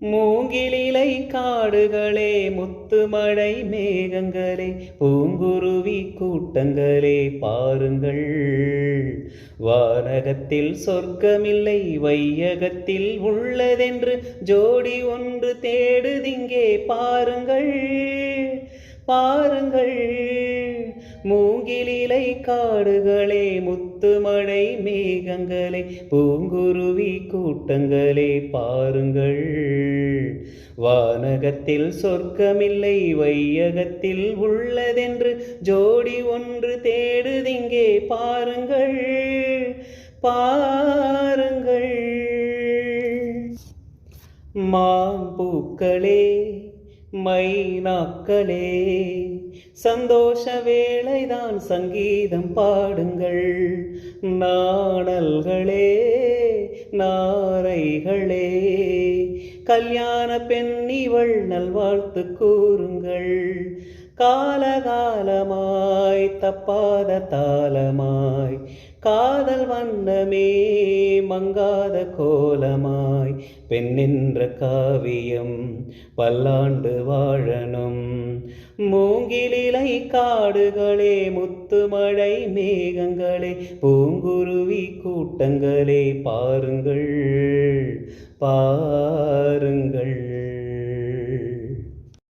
மூங்கிலிலை காடுகளே, முத்துமழை மேகங்களே, பூங்குருவி கூட்டங்களே பாருங்கள். வானகத்தில் சொர்க்கமில்லை, வையகத்தில் உள்ளதென்று ஜோடி ஒன்று தேடுதிங்கே பாருங்கள். பாருங்கள். மூங்கிலிலை காடுகளே, முத்துமழை மேகங்களே, பூங்குருவி கூட்டங்களே பாருங்கள். வானகத்தில் சொர்க்கமில்லை, வையகத்தில் உள்ளதென்று ஜோடி ஒன்று தேடுதிங்கே பாருங்கள். பாருங்கள். மாம்பூக்களே, மைனாக்களே, சந்தோஷ வேளைதான் சங்கீதம் பாடுங்கள். நாணல்களே, நாரைகளே, கல்யாண பெண்ணிவள் நல்வாழ்த்து கூறுங்கள். காலகாலமாய் தப்பாத தாளமாய், காதல் வண்ணமே மங்காத கோலமாய், பெண்ணென்ற காவியம் பல்லாண்டு வாழணும். மூங்கிலிலை காடுகளே, முத்துமழை மேகங்களே, பூங்குருவி கூட்டங்களே பாருங்கள். பாருங்கள்.